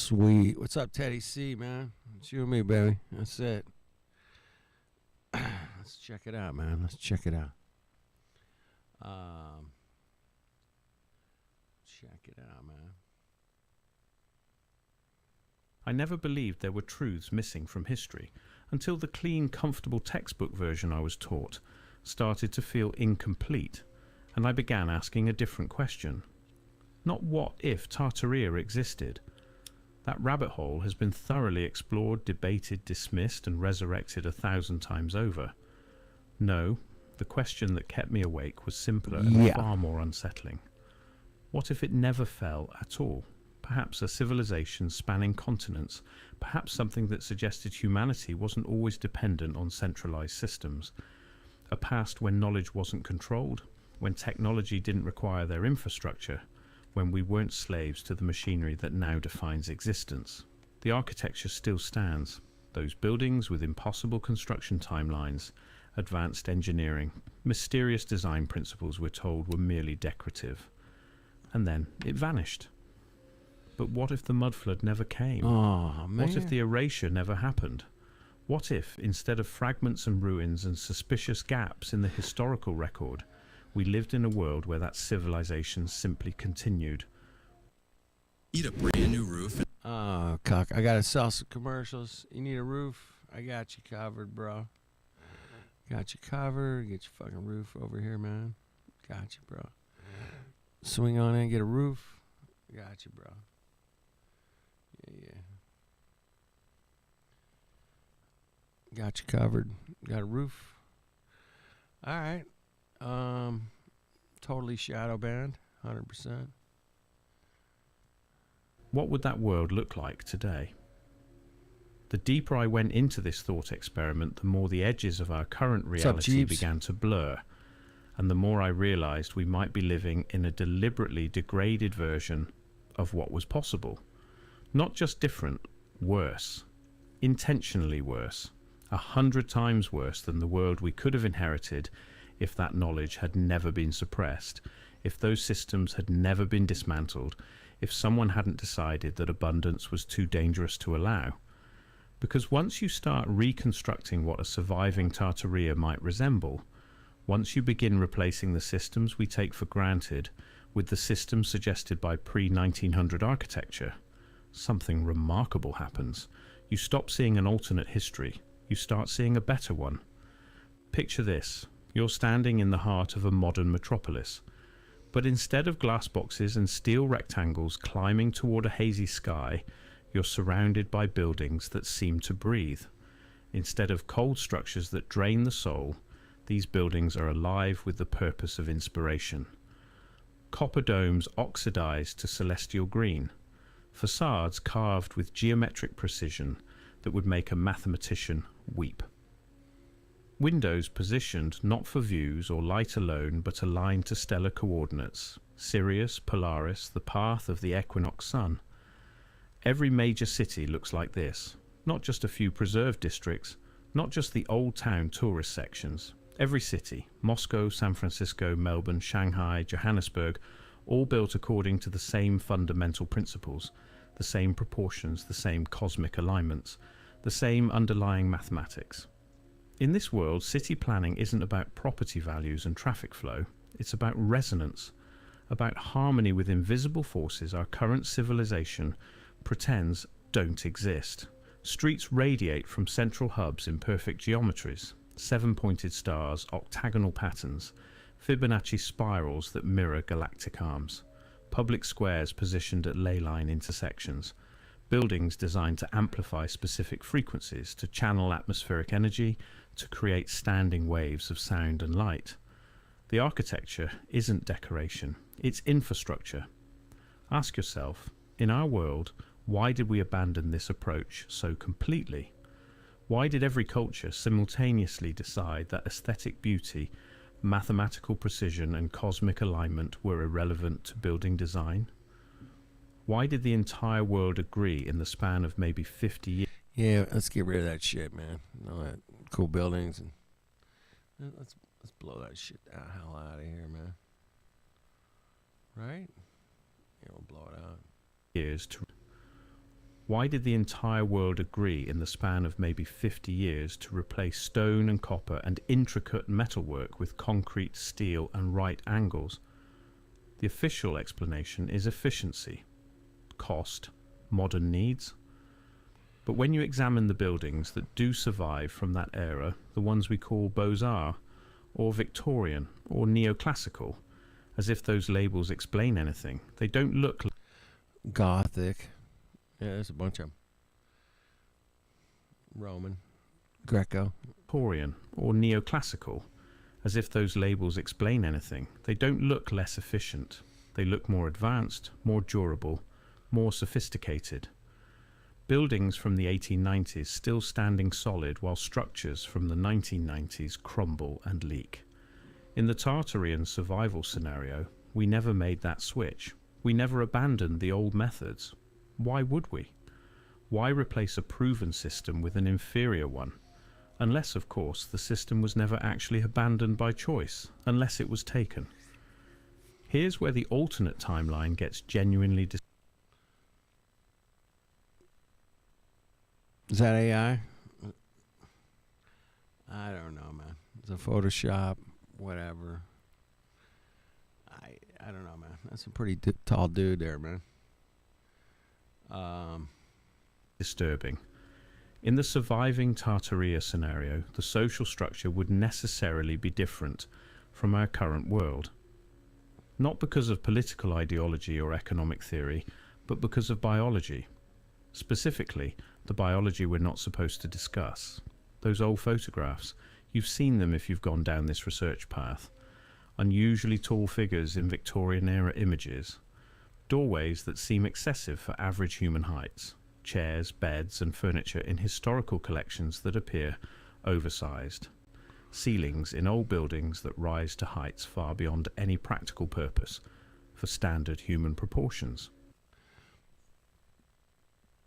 Sweet. What's up, Teddy C, man? It's you and me, baby. That's it. Let's check it out, man. Let's check it out. Check it out, man. I never believed there were truths missing from history until the clean, comfortable textbook version I was taught started to feel incomplete, and I began asking a different question. Not what if Tartaria existed. That rabbit hole has been thoroughly explored, debated, dismissed, and resurrected 1,000 times over. No, the question that kept me awake was simpler and far more unsettling. What if it never fell at all? Perhaps a civilization spanning continents, perhaps something that suggested humanity wasn't always dependent on centralized systems. A past when knowledge wasn't controlled, when technology didn't require their infrastructure, when we weren't slaves to the machinery that now defines existence. The architecture still stands. Those buildings with impossible construction timelines, advanced engineering, mysterious design principles we're told were merely decorative. And then it vanished. But what if the mud flood never came? Oh, man. What if the erasure never happened? What if, instead of fragments and ruins and suspicious gaps in the historical record, we lived in a world where that civilization simply continued? Need a brand new roof. Oh, cock. I gotta sell some commercials. You need a roof? I got you covered, bro. Got you covered. Get your fucking roof over here, man. Got you, bro. Swing on in, get a roof. Got you, bro. Yeah. Got you covered. Got a roof. All right. Totally shadow banned. 100%. What would that world look like today? The deeper I went into this thought experiment, the more the edges of our current reality began to blur, and the more I realized we might be living in a deliberately degraded version of what was possible. Not just different, worse. Intentionally worse. 100 times worse than the world we could have inherited if that knowledge had never been suppressed, if those systems had never been dismantled, if someone hadn't decided that abundance was too dangerous to allow. Because once you start reconstructing what a surviving Tartaria might resemble, once you begin replacing the systems we take for granted with the systems suggested by pre-1900 architecture, something remarkable happens. You stop seeing an alternate history. You start seeing a better one. Picture this. You're standing in the heart of a modern metropolis. But instead of glass boxes and steel rectangles climbing toward a hazy sky, you're surrounded by buildings that seem to breathe. Instead of cold structures that drain the soul, these buildings are alive with the purpose of inspiration. Copper domes oxidized to celestial green. Facades carved with geometric precision that would make a mathematician weep. Windows positioned not for views or light alone, but aligned to stellar coordinates. Sirius, Polaris, the path of the equinox sun. Every major city looks like this. Not just a few preserved districts, not just the old town tourist sections. Every city, Moscow, San Francisco, Melbourne, Shanghai, Johannesburg, all built according to the same fundamental principles, the same proportions, the same cosmic alignments, the same underlying mathematics. In this world, city planning isn't about property values and traffic flow. It's about resonance, about harmony with invisible forces our current civilization pretends don't exist. Streets radiate from central hubs in perfect geometries, 7-pointed stars, octagonal patterns, Fibonacci spirals that mirror galactic arms, public squares positioned at ley line intersections, buildings designed to amplify specific frequencies, to channel atmospheric energy, to create standing waves of sound and light. The architecture isn't decoration, it's infrastructure. Ask yourself, in our world, why did we abandon this approach so completely? Why did every culture simultaneously decide that aesthetic beauty, mathematical precision, and cosmic alignment were irrelevant to building design? Why did the entire world agree in the span of maybe 50 years? Yeah, let's get rid of that shit, man. All that cool buildings, and let's blow that shit the hell out of here, man. Right? Yeah, we'll blow it out. Why did the entire world agree in the span of maybe 50 years to replace stone and copper and intricate metalwork with concrete, steel, and right angles? The official explanation is efficiency, cost, modern needs. But when you examine the buildings that do survive from that era, the ones we call Beaux-Arts, or Victorian, or Neoclassical, as if those labels explain anything, they don't look like Gothic. Yeah, there's a bunch of them. Roman, Greco. Victorian, or Neoclassical, as if those labels explain anything. They don't look less efficient. They look more advanced, more durable, more sophisticated. Buildings from the 1890s still standing solid while structures from the 1990s crumble and leak. In the Tartarian survival scenario, we never made that switch. We never abandoned the old methods. Why would we? Why replace a proven system with an inferior one? Unless, of course, the system was never actually abandoned by choice, unless it was taken. Here's where the alternate timeline gets genuinely Is that AI? It's a Photoshop, whatever. I don't know, man. That's a pretty tall dude there, man. Disturbing. In the surviving Tartaria scenario, the social structure would necessarily be different from our current world. Not because of political ideology or economic theory, but because of biology. Specifically, the biology we're not supposed to discuss. Those old photographs, you've seen them if you've gone down this research path. Unusually tall figures in Victorian-era images. Doorways that seem excessive for average human heights. Chairs, beds and furniture in historical collections that appear oversized. Ceilings in old buildings that rise to heights far beyond any practical purpose for standard human proportions.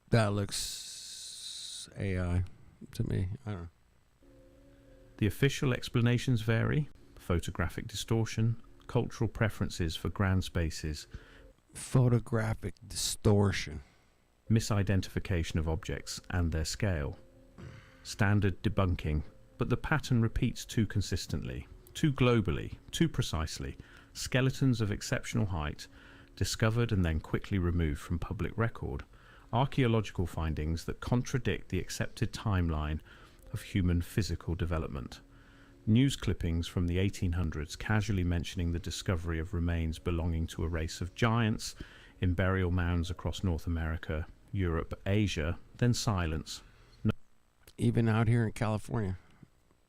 That looks AI to me. I don't know. The official explanations vary. Photographic distortion, cultural preferences for grand spaces, Photographic distortion. misidentification of objects and their scale, standard debunking, but the pattern repeats too consistently, too globally, too precisely, skeletons of exceptional height, discovered and then quickly removed from public record, archaeological findings that contradict the accepted timeline of human physical development, news clippings from the 1800s casually mentioning the discovery of remains belonging to a race of giants in burial mounds across North America, Europe, Asia, then silence. Even out here in California,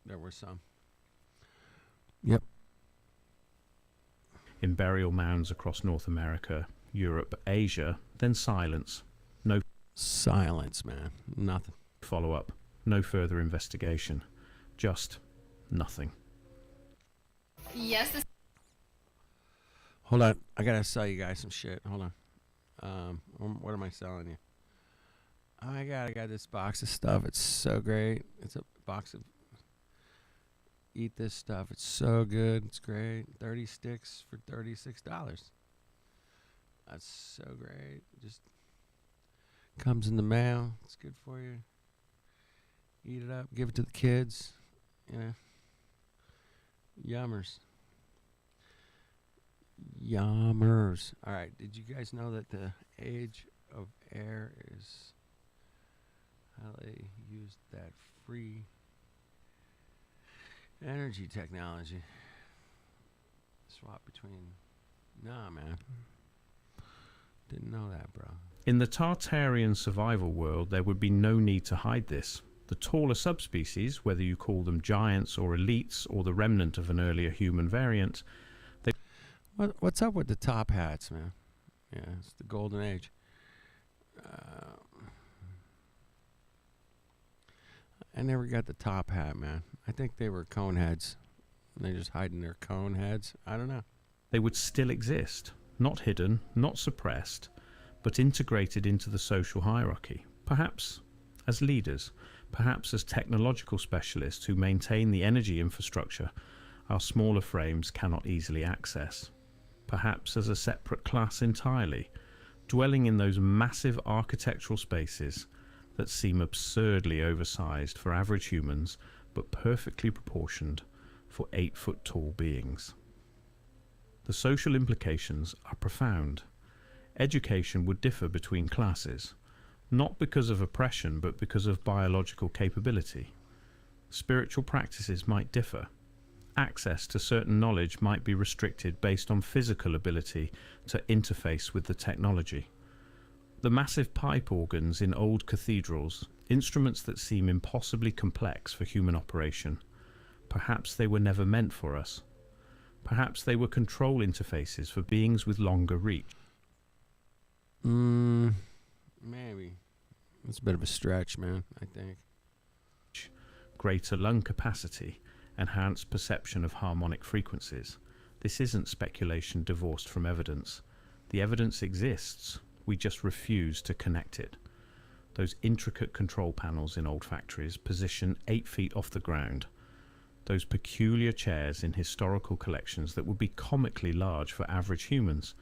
there were some. Yep. In burial mounds across North America, Europe, Asia, then silence. No Silence, man. Nothing. follow-up, no further investigation. Just nothing. Yes, this Hold on. I gotta sell you guys some shit. Hold on. What am I selling you? Oh my god, I got this box of stuff. It's so great. It's a box of eat this stuff. It's so good. It's great. 30 sticks for $36. That's so great. Just comes in the mail. It's good for you. Eat it up. Give it to the kids. You know. Yummers. Yummers. All right. Did you guys know that the age of air is how they used that free energy technology? Swap between. Nah, man. Didn't know that, bro. In the Tartarian survival world, there would be no need to hide this. The taller subspecies, whether you call them giants or elites or the remnant of an earlier human variant, What's up with the top hats, man? Yeah, it's the golden age. I never got the top hat, man. I think they were cone heads. They're just hiding their cone heads. I don't know. they would still exist, not hidden, not suppressed, but integrated into the social hierarchy, perhaps as leaders, perhaps as technological specialists who maintain the energy infrastructure our smaller frames cannot easily access, perhaps as a separate class entirely, dwelling in those massive architectural spaces that seem absurdly oversized for average humans but perfectly proportioned for 8-foot-tall beings. The social implications are profound. Education would differ between classes, not because of oppression but because of biological capability. Spiritual practices might differ. Access to certain knowledge might be restricted based on physical ability to interface with the technology. The massive pipe organs in old cathedrals, instruments that seem impossibly complex for human operation, perhaps they were never meant for us. Perhaps they were control interfaces for beings with longer reach. Maybe. It's a bit of a stretch, man, I think. Greater lung capacity, enhanced perception of harmonic frequencies. This isn't speculation divorced from evidence. The evidence exists, we just refuse to connect it. Those intricate control panels in old factories position 8 feet off the ground. Those peculiar chairs in historical collections that would be comically large for average humans.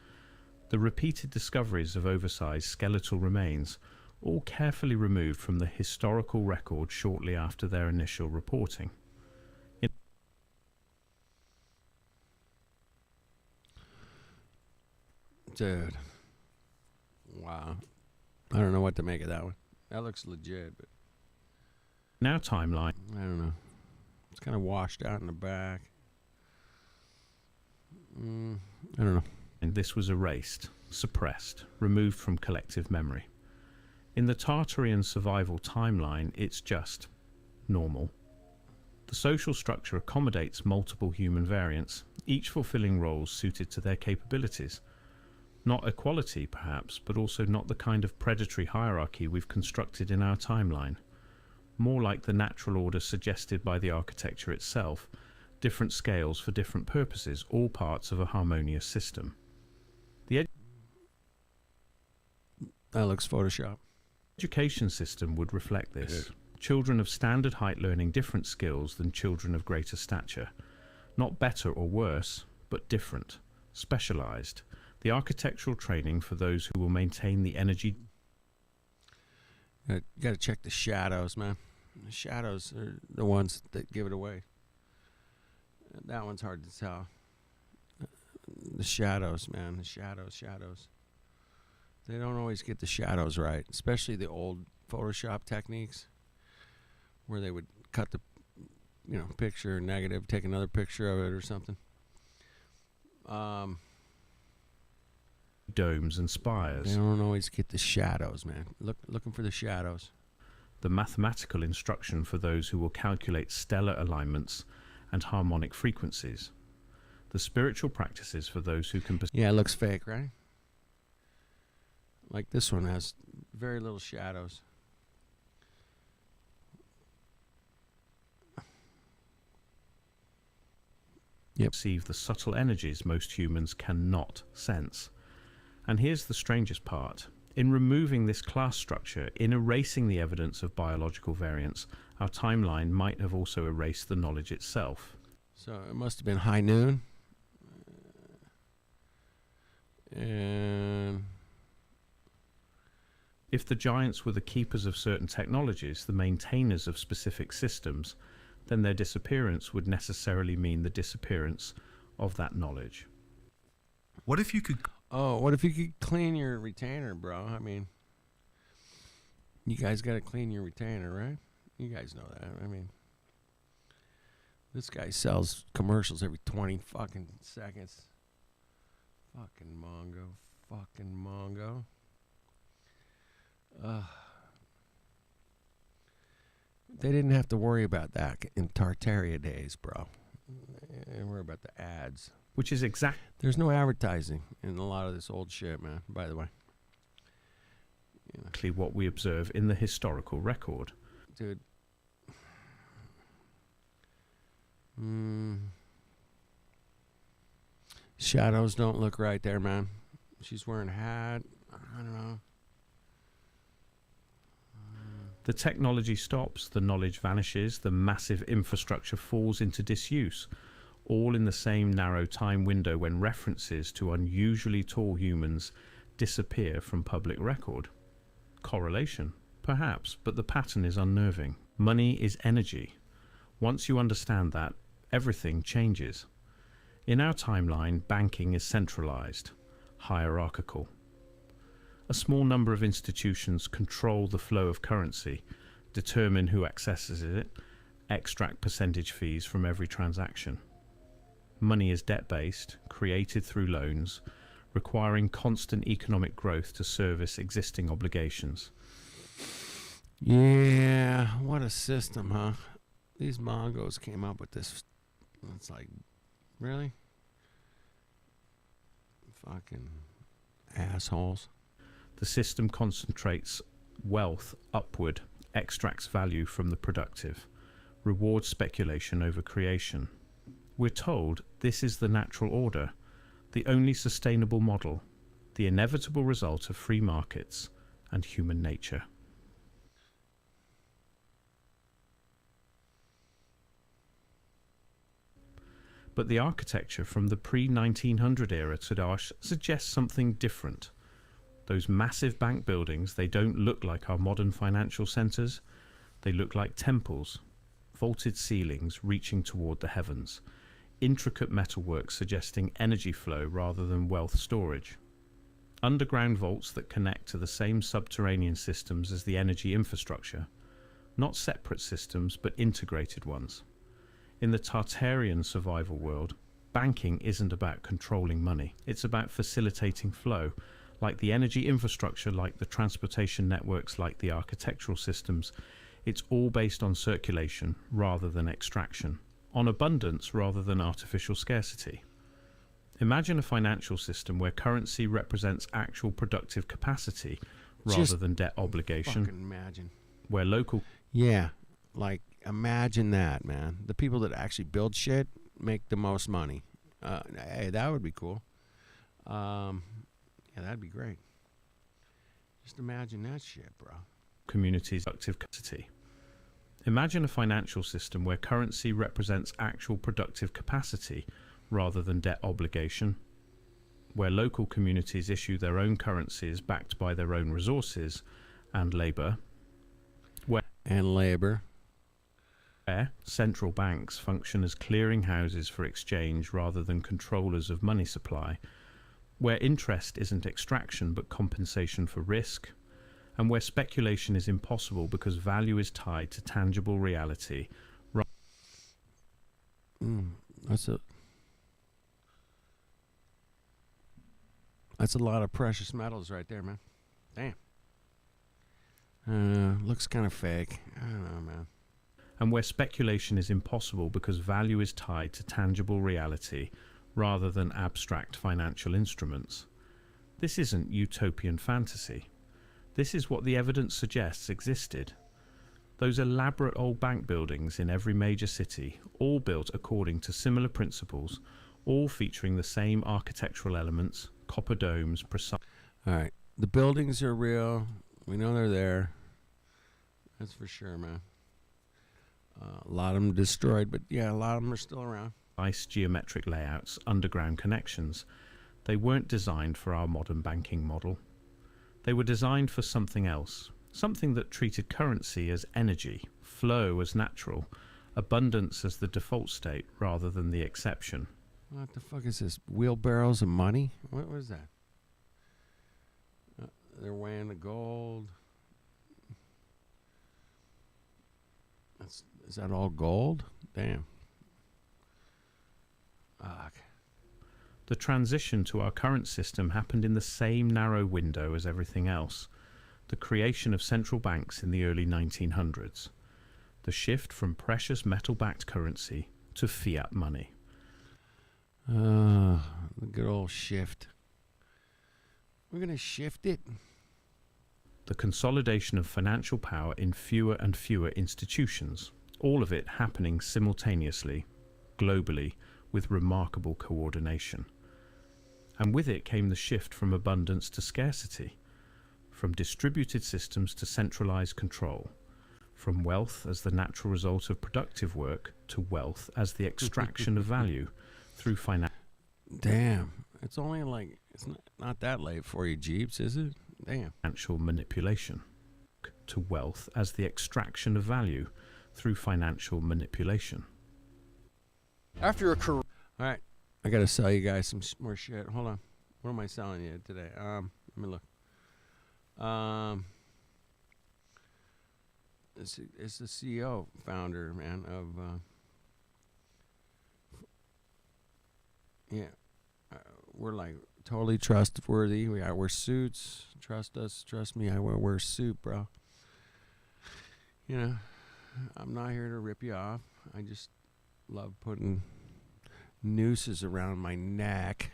The repeated discoveries of oversized skeletal remains, all carefully removed from the historical record shortly after their initial reporting. Dude. Wow. I don't know what to make of that one. That looks legit, but In our timeline, I don't know. It's kind of washed out in the back. I don't know. and this was erased, suppressed, removed from collective memory. In the Tartarian survival timeline, it's just normal. The social structure accommodates multiple human variants, each fulfilling roles suited to their capabilities. Not equality, perhaps, but also not the kind of predatory hierarchy we've constructed in our timeline. More like the natural order suggested by the architecture itself, different scales for different purposes, all parts of a harmonious system. The That looks Photoshop. education system would reflect this. Children of standard height learning different skills than children of greater stature. Not better or worse, but different, specialized. The architectural training for those who will maintain the energy. You got to check the shadows, man. The shadows are the ones that give it away. That one's hard to tell. The shadows, man. The shadows. They don't always get the shadows right, especially the old Photoshop techniques where they would cut the picture negative, take another picture of it or something. Domes and They spires. don't always get the shadows, man. Looking for the shadows. The mathematical instruction for those who will calculate stellar alignments and harmonic frequencies. The spiritual practices for those who can Yeah, it looks fake, right? Like this one has very little shadows. perceive the subtle energies most humans cannot sense. And here's the strangest part. In removing this class structure, in erasing the evidence of biological variance, our timeline might have also erased the knowledge itself. So it must have been high noon. And If the giants were the keepers of certain technologies, the maintainers of specific systems, then their disappearance would necessarily mean the disappearance of that knowledge. What if you could what if you could clean your retainer, bro? I mean, you guys got to clean your retainer, right? You guys know that. I mean, this guy sells commercials every 20 fucking seconds. Fucking Mongo. They didn't have to worry about that in Tartaria days, bro. They didn't worry about the ads. Which is exactly There's no advertising in a lot of this old shit, man, by the way. what we observe in the historical record. Dude. Shadows don't look right there, man. She's wearing a hat. I don't know. The technology stops, the knowledge vanishes, the massive infrastructure falls into disuse, all in the same narrow time window when references to unusually tall humans disappear from public record. Correlation? Perhaps, but the pattern is unnerving. Money is energy. Once you understand that, everything changes. In our timeline, banking is centralized, hierarchical. A small number of institutions control the flow of currency, determine who accesses it, extract percentage fees from every transaction. Money is debt-based, created through loans, requiring constant economic growth to service existing obligations. Yeah, what a system, huh? These Mongos came up with this. It's like, really? Fucking assholes. The system concentrates wealth upward, extracts value from the productive, rewards speculation over creation. We're told this is the natural order, the only sustainable model, the inevitable result of free markets and human nature. But the architecture from the pre-1900 era Tadash suggests something different. Those massive bank buildings, they don't look like our modern financial centers. They look like temples, vaulted ceilings reaching toward the heavens, intricate metalwork suggesting energy flow rather than wealth storage. underground vaults that connect to the same subterranean systems as the energy infrastructure, not separate systems but integrated ones. In the Tartarian survival world, banking isn't about controlling money, it's about facilitating flow, like the energy infrastructure, like the transportation networks, like the architectural systems. It's all based on circulation rather than extraction, on abundance rather than artificial scarcity. Imagine a financial system where currency represents actual productive capacity rather Just than debt obligation, Fucking imagine. where local Yeah, like imagine that, man. The people that actually build shit make the most money. Hey, that would be cool. Yeah, that'd be great. Just imagine that shit, bro. communities' productive capacity. Imagine a financial system where currency represents actual productive capacity rather than debt obligation, where local communities issue their own currencies backed by their own resources and labour, And labor. where central banks function as clearing houses for exchange rather than controllers of money supply, where interest isn't extraction but compensation for risk, and where speculation is impossible because value is tied to tangible reality. That's a lot of precious metals right there, man. Damn. Looks kind of fake. I don't know, man. And where speculation is impossible because value is tied to tangible reality rather than abstract financial instruments. This isn't utopian fantasy. This is what the evidence suggests existed. Those elaborate old bank buildings in every major city, all built according to similar principles, all featuring the same architectural elements, copper domes, precise. All right. The buildings are real. We know they're there. That's for sure, man. A lot of them destroyed, but yeah, a lot of them are still around. Geometric layouts, underground connections. They weren't designed for our modern banking model. They were designed for something else, something that treated currency as energy, flow as natural, abundance as the default state rather than the exception. What the fuck is this? Wheelbarrows of money? What was that? They're weighing the gold. Is that all gold? Damn. Fuck. The transition to our current system happened in the same narrow window as everything else. The creation of central banks in the early 1900s. The shift from precious metal-backed currency to fiat money. The good old shift. We're going to shift it. The consolidation of financial power in fewer and fewer institutions. All of it happening simultaneously, globally, with remarkable coordination. And with it came the shift from abundance to scarcity, from distributed systems to centralized control, from wealth as the natural result of productive work to wealth as the extraction of value through Damn. It's only like, it's not that late for you, Jeeps, is it? Damn. financial manipulation, to wealth as the extraction of value through financial manipulation. After a career. All right. I got to sell you guys some more shit. Hold on. What am I selling you today? Let me look. It's the CEO, founder, man, of, we're like totally trustworthy. I wear suits. Trust us. Trust me. I wear a suit, bro. You know, I'm not here to rip you off. I just love putting nooses around my neck.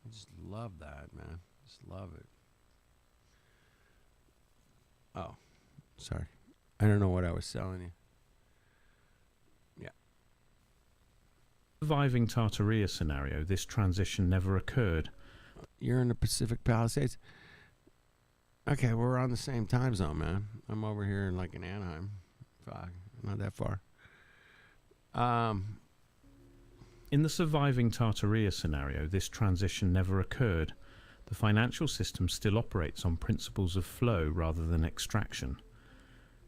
I just love that, man. Just love it. Oh, sorry. I don't know what I was selling you. Surviving Tartaria scenario, this transition never occurred. You're in the Pacific Palisades? Okay, we're on the same time zone, man. I'm over here in Anaheim. Fuck, not that far. In the surviving Tartaria scenario, this transition never occurred. The financial system still operates on principles of flow rather than extraction.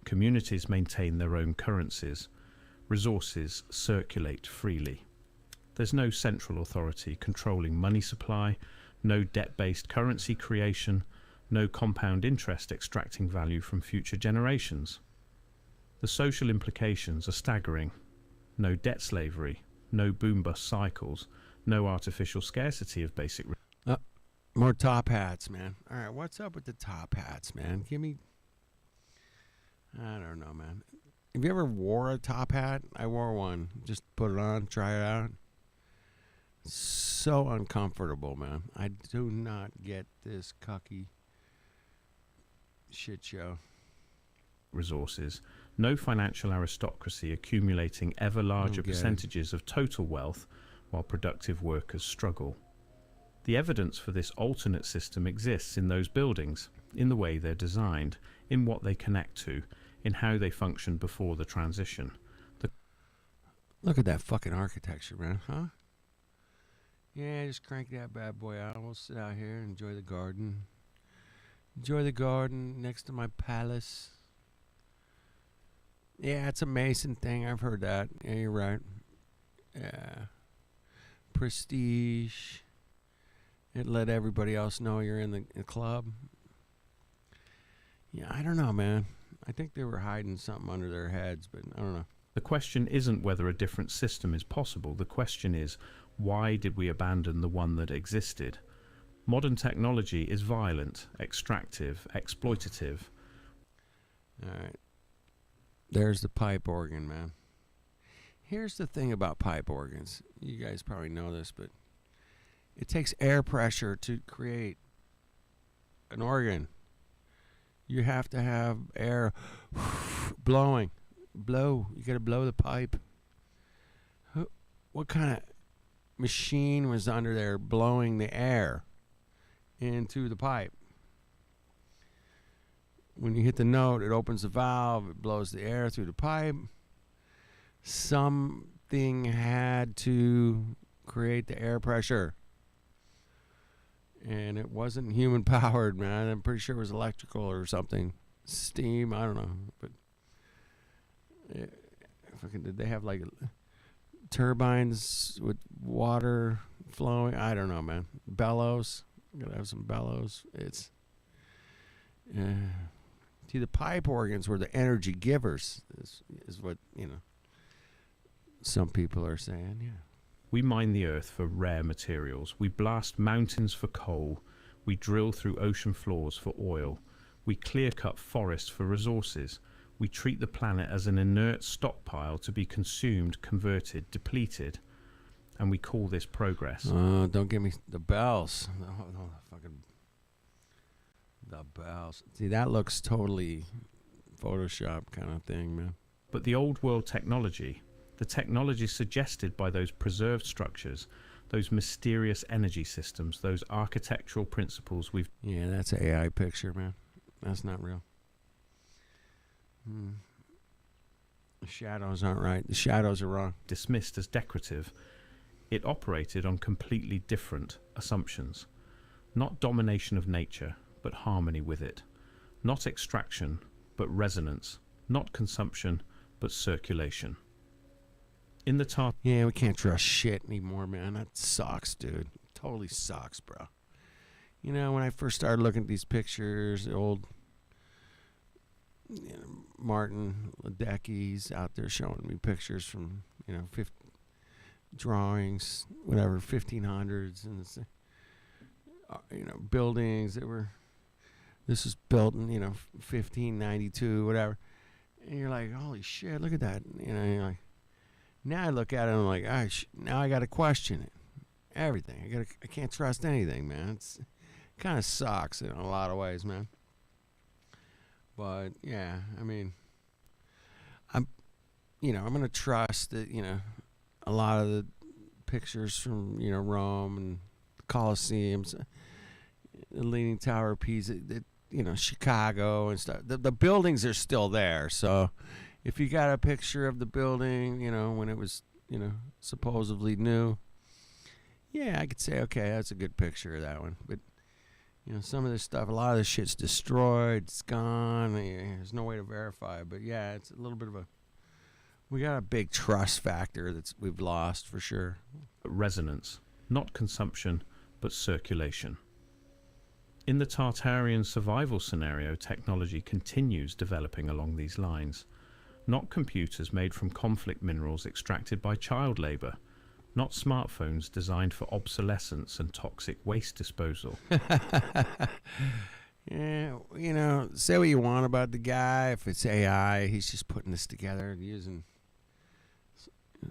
Communities maintain their own currencies. Resources circulate freely. There's no central authority controlling money supply, no debt-based currency creation, no compound interest extracting value from future generations. The social implications are staggering. No debt slavery, no boom-bust cycles, no artificial scarcity of basic... More top hats, man. All right, what's up with the top hats, man? Give me... I don't know, man. Have you ever wore a top hat? I wore one. Just put it on, try it out. So uncomfortable, man. I do not get this cucky shit show. Resources, no financial aristocracy accumulating ever larger Okay. percentages of total wealth while productive workers struggle. The evidence for this alternate system exists in those buildings, in the way they're designed, in what they connect to, in how they function before the transition. Look at that fucking architecture, man, huh? Yeah, just crank that bad boy out. We'll sit out here and enjoy the garden. Enjoy the garden next to my palace. Yeah, it's a Mason thing. I've heard that. Yeah, you're right. Yeah. Prestige. It let everybody else know you're in the club. Yeah, I don't know, man. I think they were hiding something under their heads, but I don't know. The question isn't whether a different system is possible. The question is, why did we abandon the one that existed? Modern technology is violent, extractive, exploitative. All right. There's the pipe organ, man. Here's the thing about pipe organs. You guys probably know this, but it takes air pressure to create an organ. You have to have air blowing. Blow. You got to blow the pipe. What kind of machine was under there blowing the air into the pipe? When you hit the note, it opens the valve, it blows the air through the pipe. Something had to create the air pressure. And it wasn't human powered, man. I'm pretty sure it was electrical or something. Steam, I don't know. But fucking, did they have like turbines with water flowing? I don't know, man. Bellows. Gotta have some bellows. It's see, the pipe organs were the energy givers. Is what, some people are saying. Yeah. We mine the earth for rare materials. We blast mountains for coal. We drill through ocean floors for oil. We clear-cut forests for resources. We treat the planet as an inert stockpile to be consumed, converted, depleted. And we call this progress. Don't give me the bells. No, fucking the bells. See, that looks totally Photoshop kind of thing, man. But the old world technology, the technology suggested by those preserved structures, those mysterious energy systems, those architectural principles we've... Yeah, that's an AI picture, man. That's not real. The shadows aren't right. The shadows are wrong. dismissed as decorative, it operated on completely different assumptions. Not domination of nature, but harmony with it. Not extraction, but resonance. Not consumption, but circulation. In the Yeah, we can't trust shit anymore, man. That sucks, dude. Totally sucks, bro. You know, when I first started looking at these pictures, the old Martin Ledeckis out there showing me pictures from, drawings, whatever, 1500s, and it's, buildings that were, this was built in, 1592, whatever. And you're like, holy shit, look at that. You're like, now I look at it and I'm like, now I got to question it. Everything. I can't trust anything, man. It kind of sucks in a lot of ways, man. But yeah, I mean, I'm going to trust that, a lot of the pictures from, Rome and the Colosseums, the Leaning Tower of Pisa, Chicago and stuff. The buildings are still there. So if you got a picture of the building, when it was, supposedly new, yeah, I could say, okay, that's a good picture of that one. But, some of this stuff, a lot of this shit's destroyed, it's gone. There's no way to verify. But yeah, it's a little bit of we got a big trust factor we've lost for sure. resonance. Not consumption, but circulation. In the Tartarian survival scenario, technology continues developing along these lines. Not computers made from conflict minerals extracted by child labour. Not smartphones designed for obsolescence and toxic waste disposal. Yeah, you know, say what you want about the guy. If it's AI, he's just putting this together using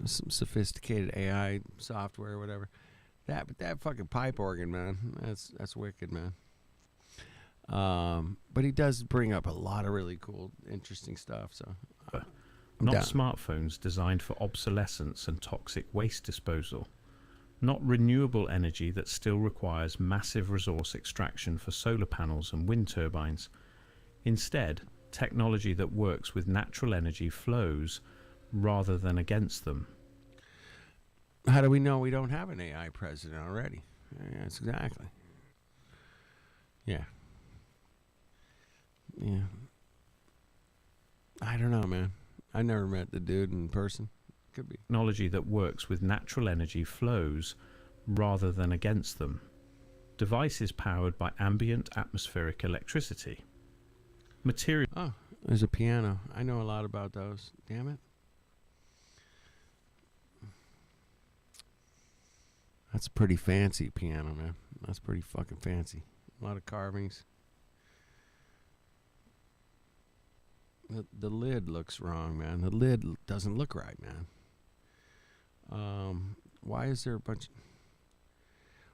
some sophisticated AI software or whatever. But that fucking pipe organ, man, that's wicked, man. But he does bring up a lot of really cool, interesting stuff. So, not smartphones designed for obsolescence and toxic waste disposal. Not renewable energy that still requires massive resource extraction for solar panels and wind turbines. Instead, technology that works with natural energy flows rather than against them. How do we know we don't have an AI president already? Yes, exactly. Yeah. Yeah. I don't know, man. I never met the dude in person. Could be. Technology that works with natural energy flows rather than against them. Devices powered by ambient atmospheric electricity. Material. Oh, there's a piano. I know a lot about those. Damn it. That's a pretty fancy piano, man. That's pretty fucking fancy. A lot of carvings. The lid looks wrong, man. The lid doesn't look right, man. Why is there a bunch?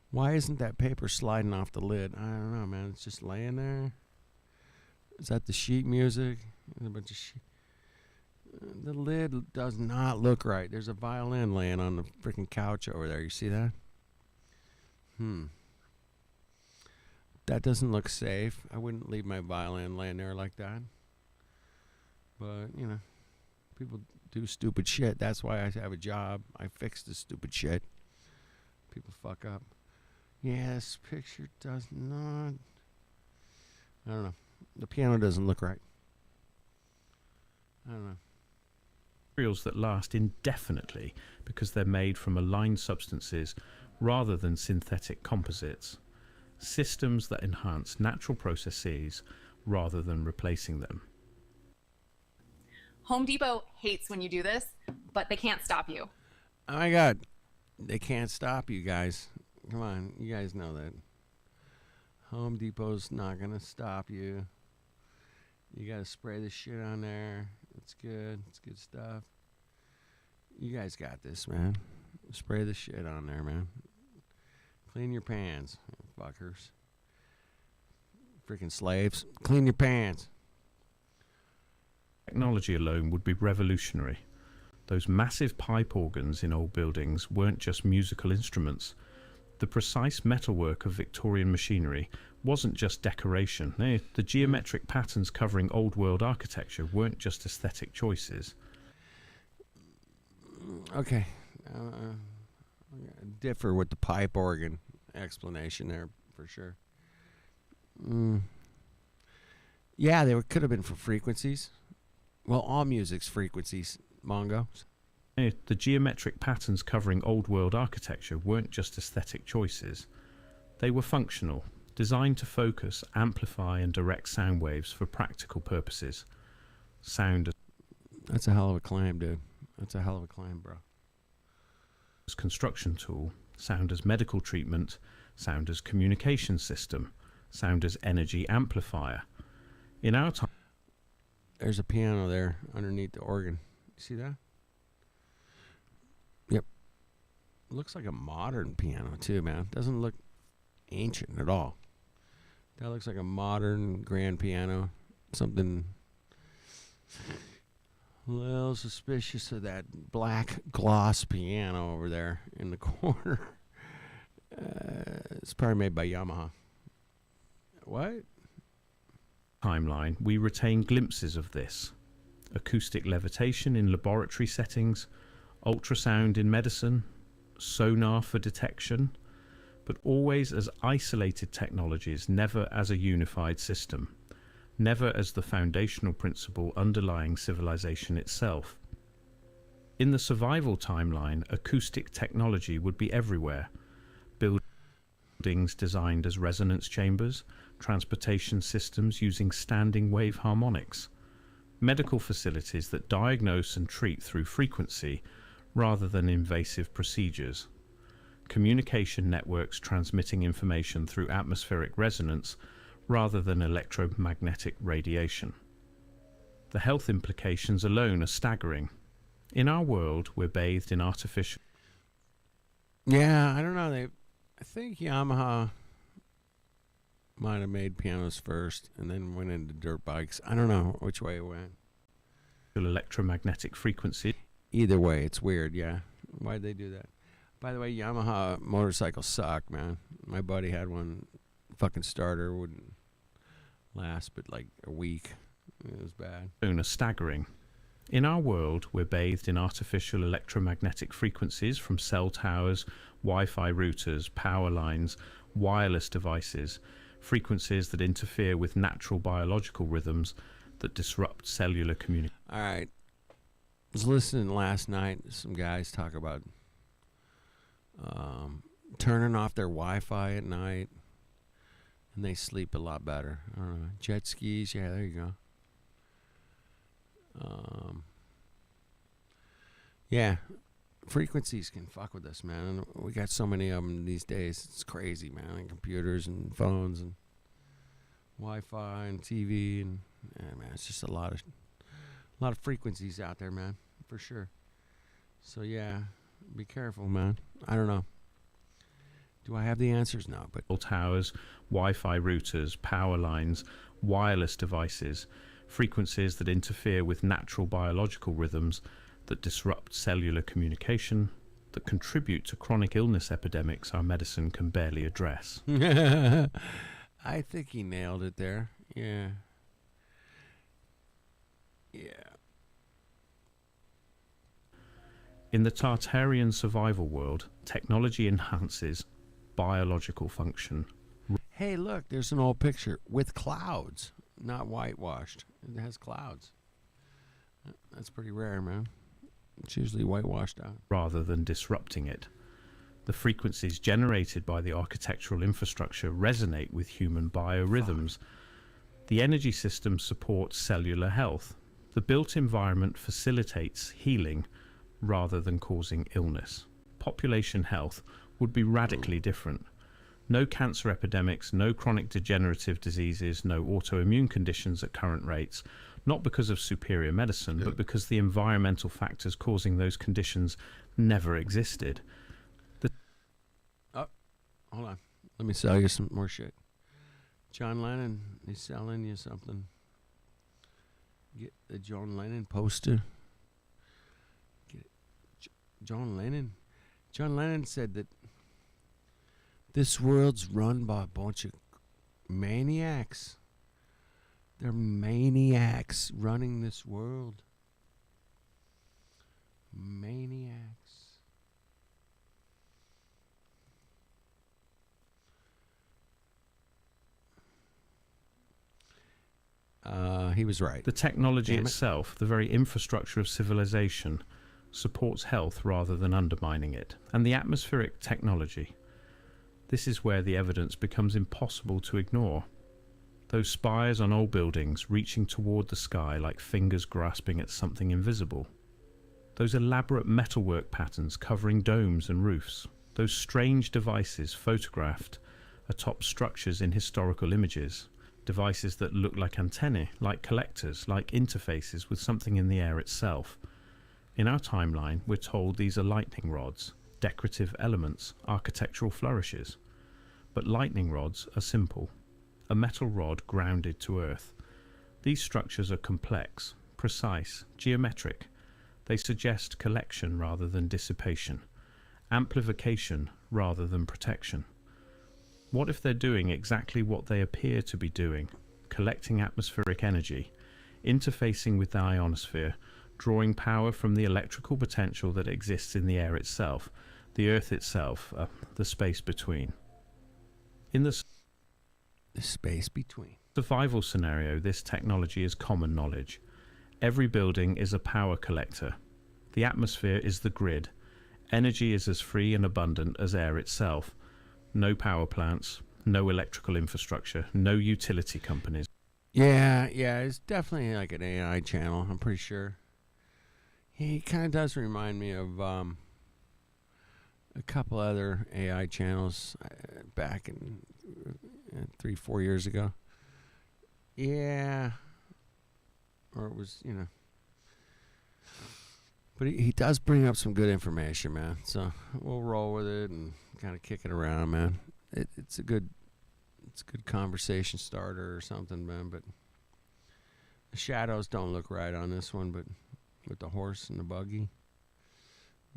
Why isn't that paper sliding off the lid? I don't know, man. It's just laying there. Is that the sheet music? There's a bunch of sheet. The lid does not look right. There's a violin laying on the freaking couch over there. You see that? That doesn't look safe. I wouldn't leave my violin laying there like that. But, you know, people do stupid shit. That's why I have a job. I fix the stupid shit. People fuck up. Yeah, this picture does not. I don't know. The piano doesn't look right. I don't know. Materials that last indefinitely because they're made from aligned substances rather than synthetic composites. Systems that enhance natural processes rather than replacing them. Home Depot hates when you do this, but they can't stop you. Oh my God. They can't stop you guys. Come on. You guys know that. Home Depot's not going to stop you. You got to spray this shit on there. It's good. It's good stuff. You guys got this, man. Spray the shit on there, man. Clean your pans, fuckers. Freaking slaves. Clean your pans. Technology alone would be revolutionary. Those massive pipe organs in old buildings weren't just musical instruments. The precise metalwork of Victorian machinery wasn't just decoration. The geometric patterns covering old world architecture weren't just aesthetic choices. Okay. Differ with the pipe organ explanation there for sure. Yeah, they could have been for frequencies. Well, all music's frequencies, Mongos. The geometric patterns covering old world architecture weren't just aesthetic choices. They were functional, designed to focus, amplify and direct sound waves for practical purposes. Sound That's a hell of a claim, dude. That's a hell of a claim, bro. as construction tool, sound as medical treatment, sound as communication system, sound as energy amplifier. In our time, There's a piano there underneath the organ. You see that? Yep. Looks like a modern piano too, man. Doesn't look ancient at all. That looks like a modern grand piano. Something a little suspicious of that black gloss piano over there in the corner. It's probably made by Yamaha. What? timeline, we retain glimpses of this. Acoustic levitation in laboratory settings, ultrasound in medicine, sonar for detection, but always as isolated technologies, never as a unified system, never as the foundational principle underlying civilization itself. In the survival timeline, acoustic technology would be everywhere, built buildings designed as resonance chambers, transportation systems using standing wave harmonics, medical facilities that diagnose and treat through frequency rather than invasive procedures, communication networks transmitting information through atmospheric resonance rather than electromagnetic radiation. The health implications alone are staggering. In our world, we're bathed in artificial... Yeah, I don't know. I think Yamaha might have made pianos first and then went into dirt bikes. I don't know which way it went. electromagnetic frequency. Either way, it's weird, yeah. Why'd they do that? By the way, Yamaha motorcycles suck, man. My buddy had one. Fucking starter wouldn't last but like a week. It was bad. Are staggering. In our world, we're bathed in artificial electromagnetic frequencies from cell towers, Wi-Fi routers, power lines, wireless devices, frequencies that interfere with natural biological rhythms that disrupt cellular communication. All right. I was listening last night to some guys talk about turning off their Wi-Fi at night, and they sleep a lot better. I don't know. Jet skis, yeah, there you go. Yeah, frequencies can fuck with us, man. We got so many of them these days. It's crazy, man. And computers and phones and Wi-Fi and TV and man, it's just a lot of frequencies out there, man, for sure. So yeah, be careful, man. I don't know. Do I have the answers? No, but towers, Wi-Fi routers, power lines, wireless devices, frequencies that interfere with natural biological rhythms that disrupt cellular communication, that contribute to chronic illness epidemics our medicine can barely address. I think he nailed it there. Yeah. Yeah. In the Tartarian survival world, technology enhances biological function. Hey, look, there's an old picture with clouds, not whitewashed. It has clouds. That's pretty rare, man. It's usually whitewashed out. Rather than disrupting it. The frequencies generated by the architectural infrastructure resonate with human biorhythms. The energy system supports cellular health. The built environment facilitates healing rather than causing illness. Population health would be radically different. No cancer epidemics, no chronic degenerative diseases, no autoimmune conditions at current rates, not because of superior medicine, but because the environmental factors causing those conditions never existed. Hold on. Let me sell you some more shit. John Lennon, he's selling you something. Get the John Lennon poster. Get it. John Lennon. John Lennon said that this world's run by a bunch of maniacs. They're maniacs running this world. Maniacs. He was right. The technology itself, the very infrastructure of civilization, supports health rather than undermining it. And the atmospheric technology. This is where the evidence becomes impossible to ignore. Those spires on old buildings reaching toward the sky like fingers grasping at something invisible. Those elaborate metalwork patterns covering domes and roofs. Those strange devices photographed atop structures in historical images. Devices that look like antennae, like collectors, like interfaces with something in the air itself. In our timeline, we're told these are lightning rods, decorative elements, architectural flourishes. But lightning rods are simple. A metal rod grounded to earth. These structures are complex, precise, geometric. They suggest collection rather than dissipation, amplification rather than protection. What if they're doing exactly what they appear to be doing, collecting atmospheric energy, interfacing with the ionosphere, drawing power from the electrical potential that exists in the air itself, the earth itself, the space between? In the space between. Survival scenario, this technology is common knowledge. Every building is a power collector. The atmosphere is the grid. Energy is as free and abundant as air itself. No power plants, no electrical infrastructure, no utility companies. Yeah, it's definitely like an AI channel. I'm pretty sure. He kind of does remind me of a couple other AI channels back in 3-4 years ago. Yeah, or it was, but he does bring up some good information, man. So we'll roll with it and kind of kick it around, man. It's a good conversation starter or something, man. But the shadows don't look right on this one, but with the horse and the buggy,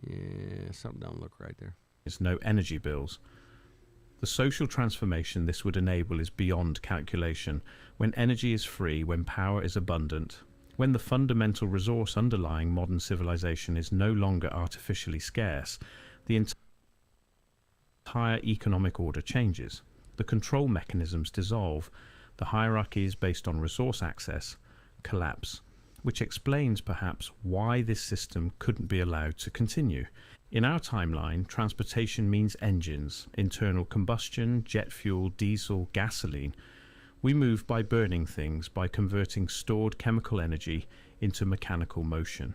yeah, something don't look right there. There's no energy bills. The social transformation this would enable is beyond calculation. When energy is free, when power is abundant, when the fundamental resource underlying modern civilization is no longer artificially scarce, the entire economic order changes. The control mechanisms dissolve. The hierarchies based on resource access collapse, which explains perhaps why this system couldn't be allowed to continue. In our timeline, transportation means engines, internal combustion, jet fuel, diesel, gasoline. We move by burning things, by converting stored chemical energy into mechanical motion.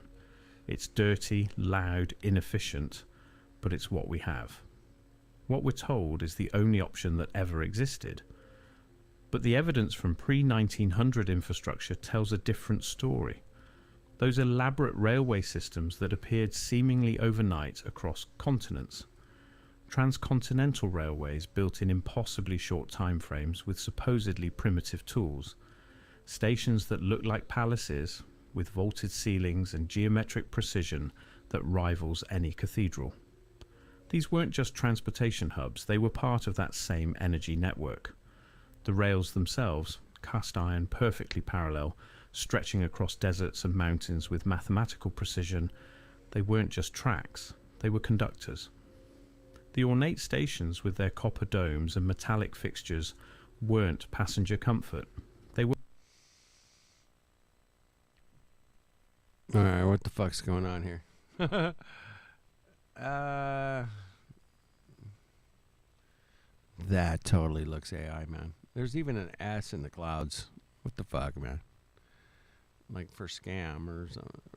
It's dirty, loud, inefficient, but it's what we have. What we're told is the only option that ever existed. But the evidence from pre-1900 infrastructure tells a different story. Those elaborate railway systems that appeared seemingly overnight across continents. Transcontinental railways built in impossibly short time frames with supposedly primitive tools. Stations that looked like palaces with vaulted ceilings and geometric precision that rivals any cathedral. These weren't just transportation hubs, they were part of that same energy network. The rails themselves, cast iron, perfectly parallel, stretching across deserts and mountains with mathematical precision, they weren't just tracks, they were conductors. The ornate stations with their copper domes and metallic fixtures weren't passenger comfort. They were... Alright, what the fuck's going on here? That totally looks AI, man. There's even an S in the clouds. What the fuck, man? Like for scam or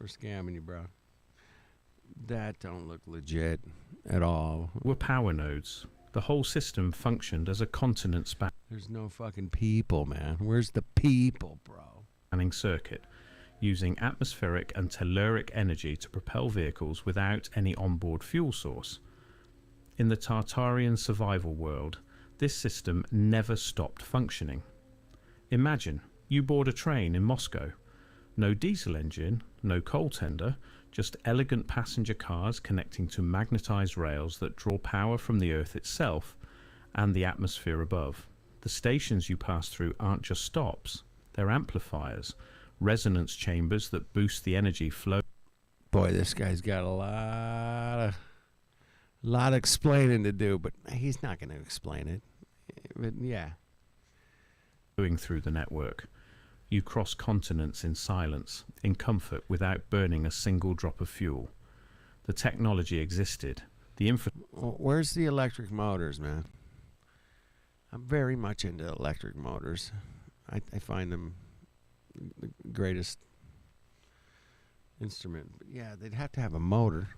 scamming you, bro. That don't look legit at all. were power nodes. The whole system functioned as a continent There's no fucking people, man. Where's the people, bro? spanning circuit, using atmospheric and telluric energy to propel vehicles without any onboard fuel source. In the Tartarian survival world, this system never stopped functioning. Imagine, you board a train in Moscow. No diesel engine, no coal tender, just elegant passenger cars connecting to magnetized rails that draw power from the Earth itself and the atmosphere above. The stations you pass through aren't just stops, they're amplifiers, resonance chambers that boost the energy flow. Boy, this guy's got a lot of explaining to do, but he's not going to explain it. But yeah. Flowing through the network. You cross continents in silence, in comfort, without burning a single drop of fuel. The technology existed. Where's the electric motors, man? I'm very much into electric motors. I find them the greatest instrument. But yeah, they'd have to have a motor.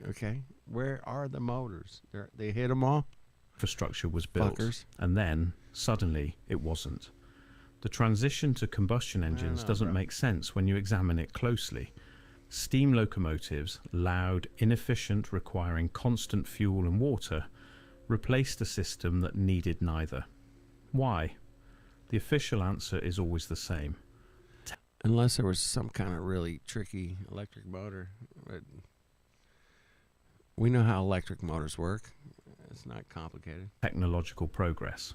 Okay, where are the motors? They hit them all. Infrastructure was built, Fuckers. and then suddenly it wasn't. The transition to combustion engines doesn't make sense when you examine it closely. Steam locomotives, loud, inefficient, requiring constant fuel and water, replaced a system that needed neither. Why? The official answer is always the same. Unless there was some kind of really tricky electric motor. But we know how electric motors work. It's not complicated. Technological progress.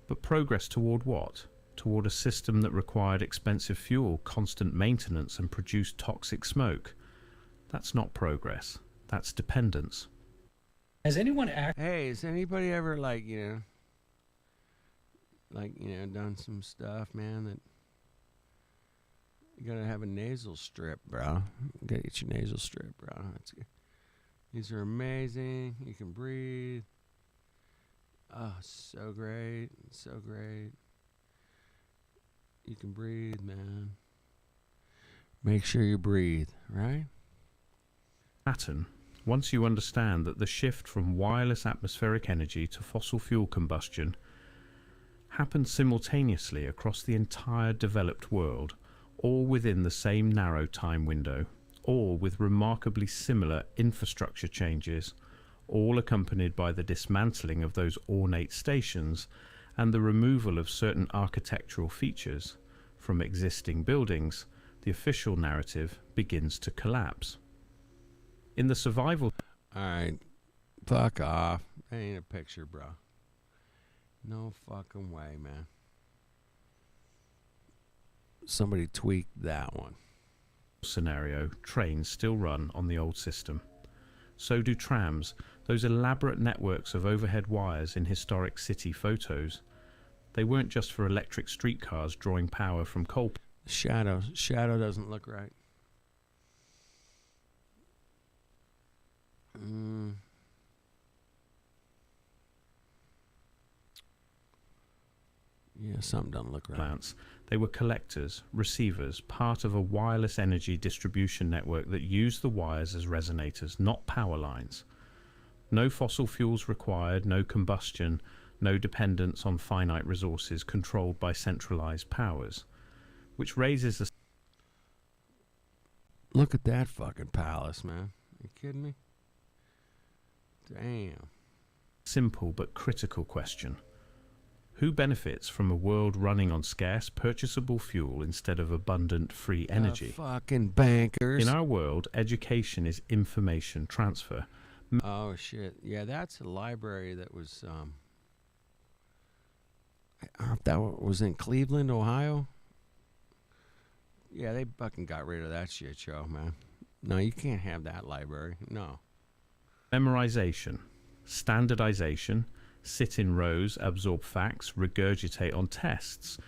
But progress toward what? Toward a system that required expensive fuel, constant maintenance, and produced toxic smoke. That's not progress. That's dependence. Has anyone Hey, has anybody ever done some stuff, man, that you gotta have a nasal strip, bro. You gotta get your nasal strip, bro. These are amazing. You can breathe. Oh, so great. So great. You can breathe, man. Make sure you breathe, right? Pattern, once you understand that the shift from wireless atmospheric energy to fossil fuel combustion happened simultaneously across the entire developed world, all within the same narrow time window, all with remarkably similar infrastructure changes, all accompanied by the dismantling of those ornate stations and the removal of certain architectural features from existing buildings, the official narrative begins to collapse. In the survival... All right. Fuck off. That ain't a picture, bro. No fucking way, man. Somebody tweaked that one. Scenario, trains still run on the old system. So do trams, those elaborate networks of overhead wires in historic city photos. They weren't just for electric streetcars drawing power from coal. Shadow doesn't look right. Yeah, something doesn't look right. Plants. They were collectors, receivers, part of a wireless energy distribution network that used the wires as resonators, not power lines. No fossil fuels required, no combustion, no dependence on finite resources controlled by centralized powers, which raises the... Look at that fucking palace, man. You kidding me? Damn. Simple but critical question. Who benefits from a world running on scarce, purchasable fuel instead of abundant, free energy? Fucking bankers. In our world, education is information transfer. Oh, shit. Yeah, that's a library that was, I don't know if that was in Cleveland, Ohio. Yeah, they fucking got rid of that shit show, man. No, you can't have that library. No. Memorization, standardization, sit in rows, absorb facts, regurgitate on tests,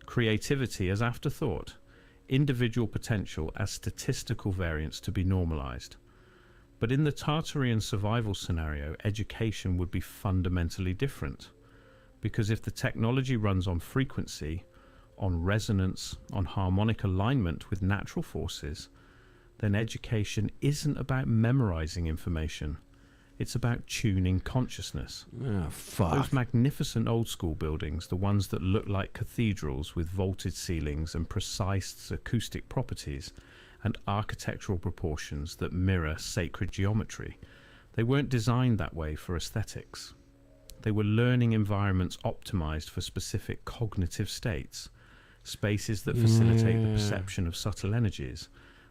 creativity as afterthought, individual potential as statistical variance to be normalized. But in the Tartarian survival scenario, education would be fundamentally different. Because if the technology runs on frequency, on resonance, on harmonic alignment with natural forces, then education isn't about memorizing information. It's about tuning consciousness. Oh, fuck. Those magnificent old school buildings, the ones that look like cathedrals with vaulted ceilings and precise acoustic properties and architectural proportions that mirror sacred geometry, they weren't designed that way for aesthetics. They were learning environments optimized for specific cognitive states, spaces that facilitate the perception of subtle energies,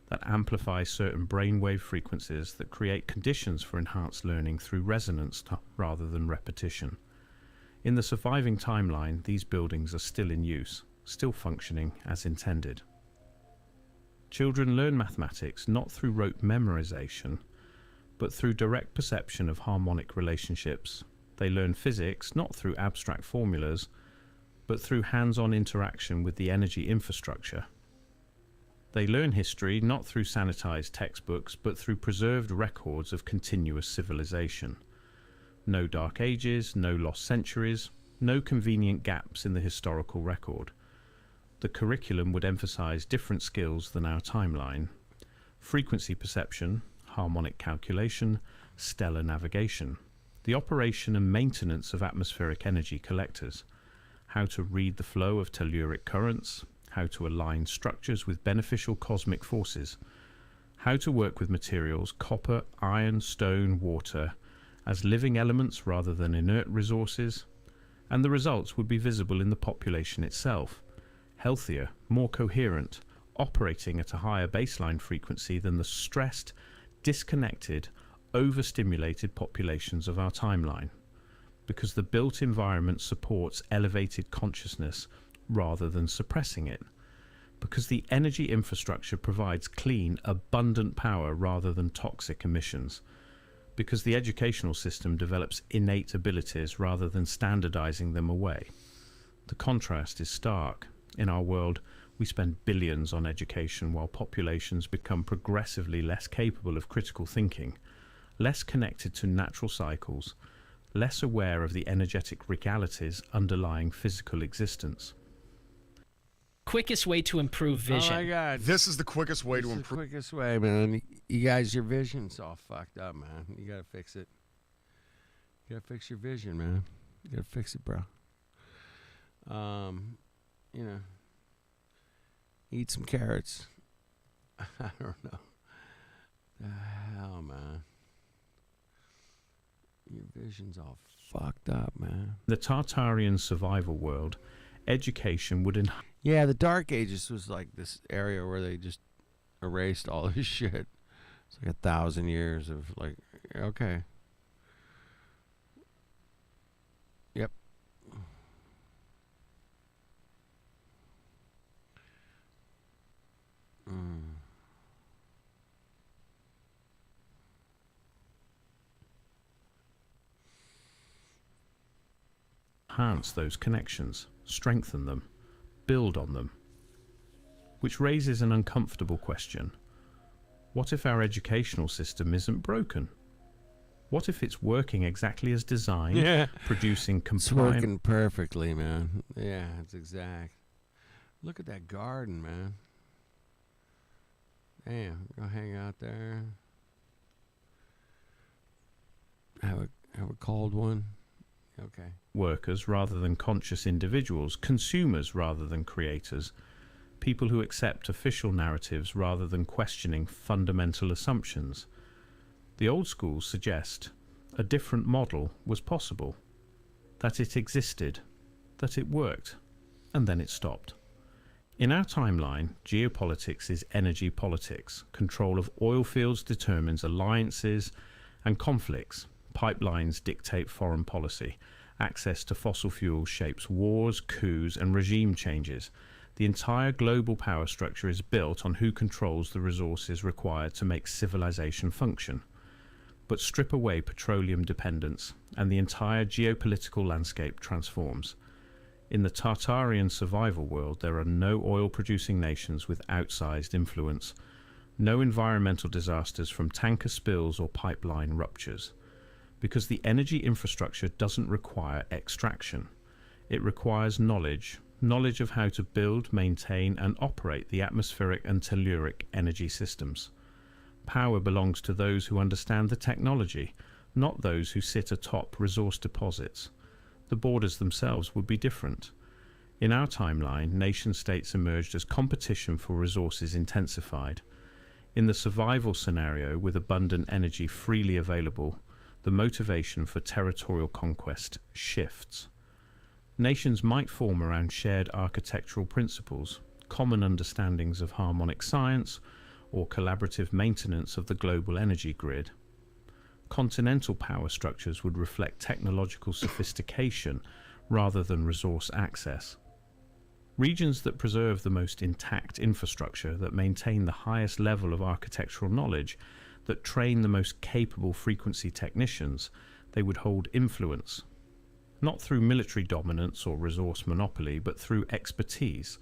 that amplify certain brainwave frequencies that create conditions for enhanced learning through resonance rather than repetition. In the surviving timeline, these buildings are still in use, still functioning as intended. Children learn mathematics not through rote memorization, but through direct perception of harmonic relationships. They learn physics not through abstract formulas, but through hands-on interaction with the energy infrastructure. They learn history not through sanitized textbooks, but through preserved records of continuous civilization. No dark ages, no lost centuries, no convenient gaps in the historical record. The curriculum would emphasize different skills than our timeline: frequency perception, harmonic calculation, stellar navigation, the operation and maintenance of atmospheric energy collectors, how to read the flow of telluric currents, how to align structures with beneficial cosmic forces, how to work with materials, copper, iron, stone, water, as living elements rather than inert resources, and the results would be visible in the population itself, healthier, more coherent, operating at a higher baseline frequency than the stressed, disconnected, overstimulated populations of our timeline, because the built environment supports elevated consciousness rather than suppressing it, because the energy infrastructure provides clean, abundant power rather than toxic emissions, because the educational system develops innate abilities rather than standardizing them away. The contrast is stark. In our world, we spend billions on education while populations become progressively less capable of critical thinking, less connected to natural cycles, less aware of the energetic realities underlying physical existence. Quickest way to improve vision. Oh my God. This is the quickest way This to is improve. the quickest way, man. You guys, your vision's all fucked up, man. You gotta fix it. You gotta fix your vision, man. You gotta fix it, bro. You know, eat some carrots. I don't know. The hell, man. Your vision's all fucked up, man. The Tartarian survival world, education would Yeah, the Dark Ages was like this area where they just erased all this shit. It's like 1,000 years of like, okay. Yep. enhance those connections, strengthen them, build on them. Which raises an uncomfortable question. What if our educational system isn't broken? What if it's working exactly as designed, Yeah. producing It's compliant... working perfectly, man. Yeah, it's exact. Look at that garden, man. Damn, go hang out there. Have a cold one. Okay. workers rather than conscious individuals, consumers rather than creators, people who accept official narratives rather than questioning fundamental assumptions. The old schools suggest a different model was possible, that it existed, that it worked, and then it stopped. In our timeline, geopolitics is energy politics. Control of oil fields determines alliances and conflicts. Pipelines dictate foreign policy. Access to fossil fuels shapes wars, coups, and regime changes. The entire global power structure is built on who controls the resources required to make civilization function. But strip away petroleum dependence, and the entire geopolitical landscape transforms. In the Tartarian survival world, there are no oil-producing nations with outsized influence, no environmental disasters from tanker spills or pipeline ruptures, because the energy infrastructure doesn't require extraction. It requires knowledge of how to build, maintain, and operate the atmospheric and telluric energy systems. Power belongs to those who understand the technology, not those who sit atop resource deposits. The borders themselves would be different. In our timeline, nation-states emerged as competition for resources intensified. In the survival scenario, with abundant energy freely available, the motivation for territorial conquest shifts. Nations might form around shared architectural principles, common understandings of harmonic science, or collaborative maintenance of the global energy grid. Continental power structures would reflect technological sophistication rather than resource access. Regions that preserve the most intact infrastructure, that maintain the highest level of architectural knowledge, that train the most capable frequency technicians, they would hold influence. Not through military dominance or resource monopoly, but through expertise.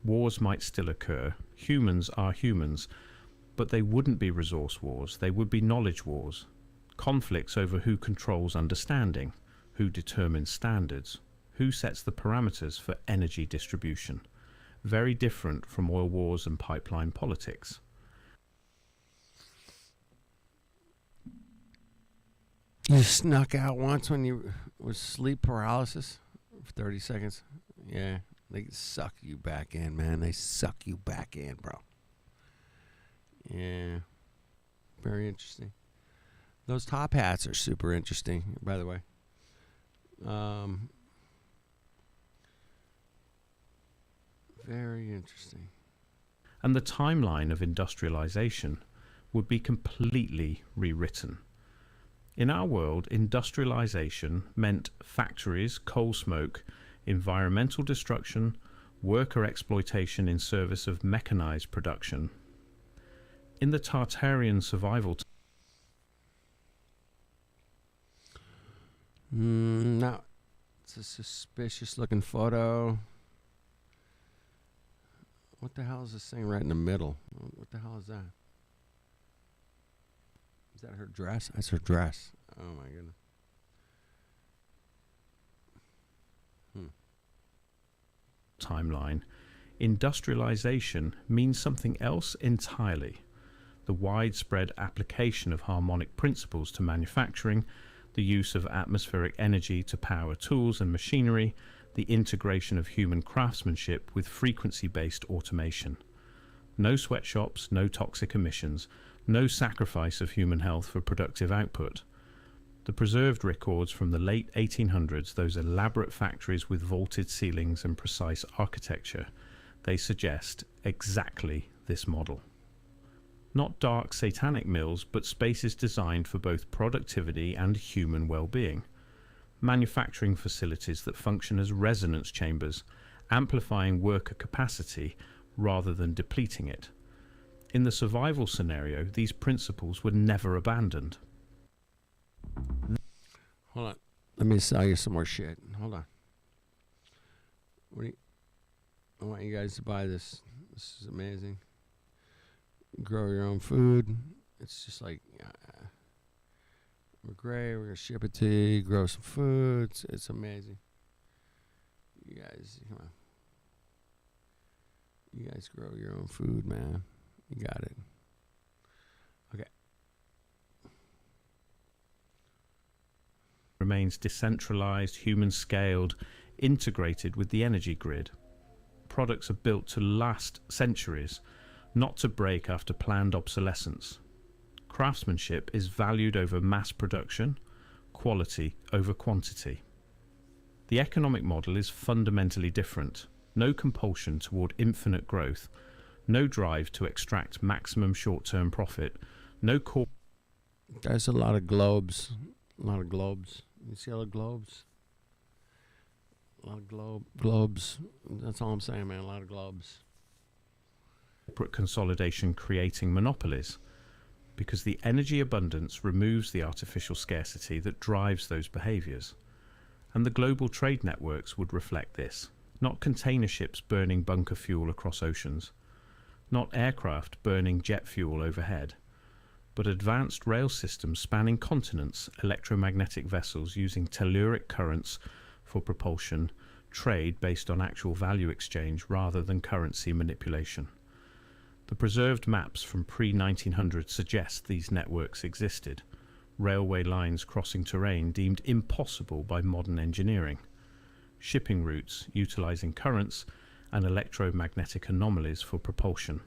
Wars might still occur. Humans are humans, but they wouldn't be resource wars, they would be knowledge wars. Conflicts over who controls understanding, who determines standards, who sets the parameters for energy distribution. Very different from oil wars and pipeline politics. You snuck out once when you was sleep paralysis for 30 seconds. Yeah, they suck you back in, man. They suck you back in, bro. Yeah, very interesting. Those top hats are super interesting, by the way. Very interesting. And the timeline of industrialization would be completely rewritten. In our world, industrialization meant factories, coal smoke, environmental destruction, worker exploitation in service of mechanized production. In the Tartarian survival No, it's a suspicious looking photo. What the hell is this thing right in the middle? What the hell is that? Is that her dress? That's her dress. Oh my goodness. timeline, industrialization means something else entirely. The widespread application of harmonic principles to manufacturing, the use of atmospheric energy to power tools and machinery, the integration of human craftsmanship with frequency-based automation. No sweatshops, no toxic emissions, no sacrifice of human health for productive output. The preserved records from the late 1800s, those elaborate factories with vaulted ceilings and precise architecture, they suggest exactly this model. Not dark satanic mills, but spaces designed for both productivity and human well-being. Manufacturing facilities that function as resonance chambers, amplifying worker capacity rather than depleting it. In the survival scenario, these principles were never abandoned. Hold on. Let me sell you some more shit. Hold on. I want you guys to buy this. This is amazing. Grow your own food. It's just like, we're great. We're going to ship it to you. Grow some food. It's amazing. You guys, come on. You guys grow your own food, man. You got it. Okay. Remains decentralized, human-scaled, integrated with the energy grid. Products are built to last centuries, not to break after planned obsolescence. Craftsmanship is valued over mass production, quality over quantity. The economic model is fundamentally different. No compulsion toward infinite growth, no drive to extract maximum short-term profit, no core... There's a lot of globes. A lot of globes. You see all the globes? A lot of globes. That's all I'm saying, man. A lot of globes. Corporate consolidation creating monopolies, because the energy abundance removes the artificial scarcity that drives those behaviors. And the global trade networks would reflect this. Not container ships burning bunker fuel across oceans, not aircraft burning jet fuel overhead, but advanced rail systems spanning continents, electromagnetic vessels using telluric currents for propulsion, trade based on actual value exchange rather than currency manipulation. The preserved maps from pre-1900 suggest these networks existed, railway lines crossing terrain deemed impossible by modern engineering, shipping routes utilizing currents and electromagnetic anomalies for propulsion,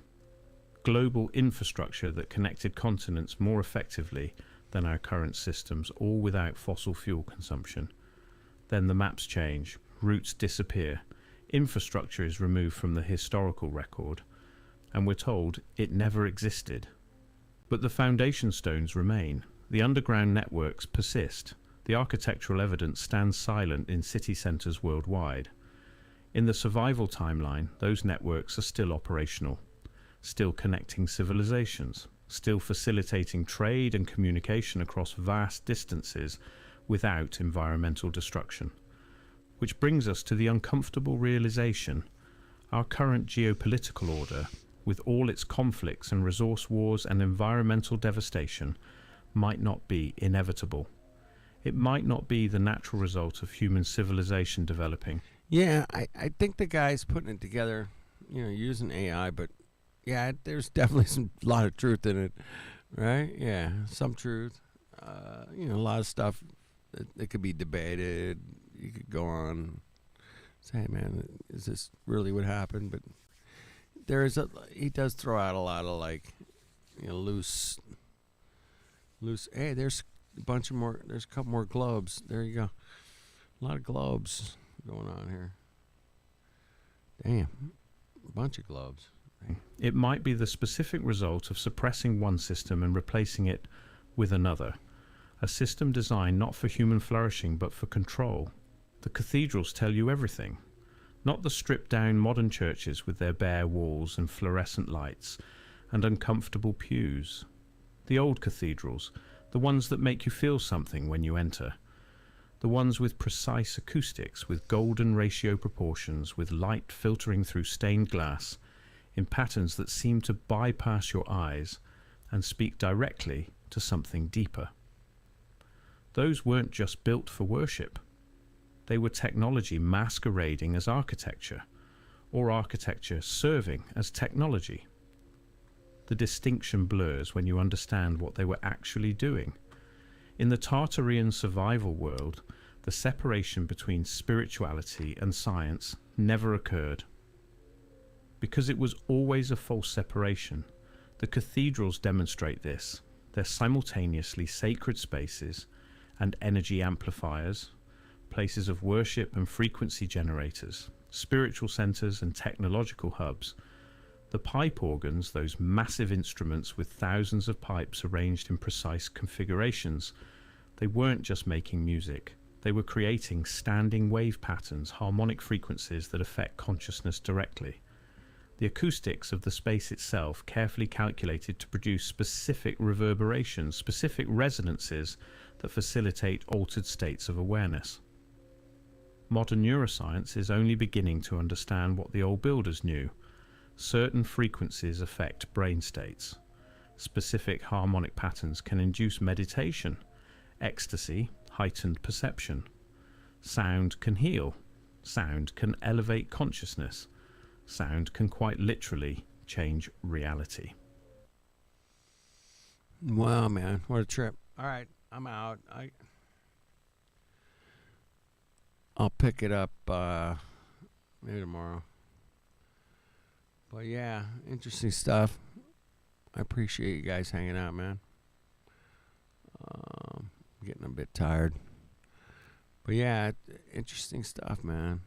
global infrastructure that connected continents more effectively than our current systems, all without fossil fuel consumption. Then the maps change, routes disappear, infrastructure is removed from the historical record, and we're told it never existed. But the foundation stones remain, the underground networks persist, the architectural evidence stands silent in city centres worldwide. In the survival timeline, those networks are still operational, still connecting civilizations, still facilitating trade and communication across vast distances without environmental destruction. Which brings us to the uncomfortable realization: our current geopolitical order, with all its conflicts and resource wars and environmental devastation, might not be inevitable. It might not be the natural result of human civilization developing. Yeah, I think the guy's putting it together, using AI, but yeah, there's definitely a lot of truth in it, right? Yeah, some truth. A lot of stuff that could be debated. You could go on, say, hey, man, is this really what happened? But he does throw out a lot of loose. Hey, there's a bunch of more. There's a couple more globes. There you go. A lot of globes going on here. Damn, a bunch of globes. It might be the specific result of suppressing one system and replacing it with another. A system designed not for human flourishing but for control. The cathedrals tell you everything. Not the stripped-down modern churches with their bare walls and fluorescent lights and uncomfortable pews. The old cathedrals, the ones that make you feel something when you enter. The ones with precise acoustics, with golden ratio proportions, with light filtering through stained glass, in patterns that seem to bypass your eyes and speak directly to something deeper. Those weren't just built for worship. They were technology masquerading as architecture, or architecture serving as technology. The distinction blurs when you understand what they were actually doing. In the Tartarian survival world, the separation between spirituality and science never occurred. Because it was always a false separation, the cathedrals demonstrate this. They're simultaneously sacred spaces and energy amplifiers, places of worship and frequency generators, spiritual centers and technological hubs. The pipe organs, those massive instruments with thousands of pipes arranged in precise configurations, they weren't just making music. They were creating standing wave patterns, harmonic frequencies that affect consciousness directly. The acoustics of the space itself carefully calculated to produce specific reverberations, specific resonances that facilitate altered states of awareness. Modern neuroscience is only beginning to understand what the old builders knew. Certain frequencies affect brain states. Specific harmonic patterns can induce meditation, ecstasy, heightened perception. Sound can heal. Sound can elevate consciousness. Sound can quite literally change reality. Wow, man, what a trip. All right, I'm out. I'll pick it up maybe tomorrow. But yeah, interesting stuff. I appreciate you guys hanging out, man. Getting a bit tired. But yeah, interesting stuff, man.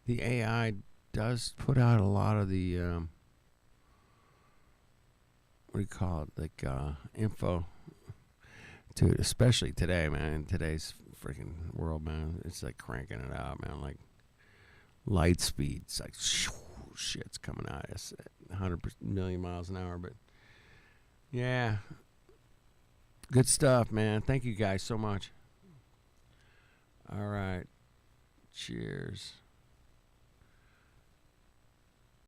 The AI does put out a lot of the, what do you call it, like info. Dude, especially today, man. In today's freaking world, man. It's like cranking it out, man. Like light speed. It's like shit's coming out. It's 100 million miles an hour. But yeah, good stuff, man. Thank you guys so much. All right. Cheers.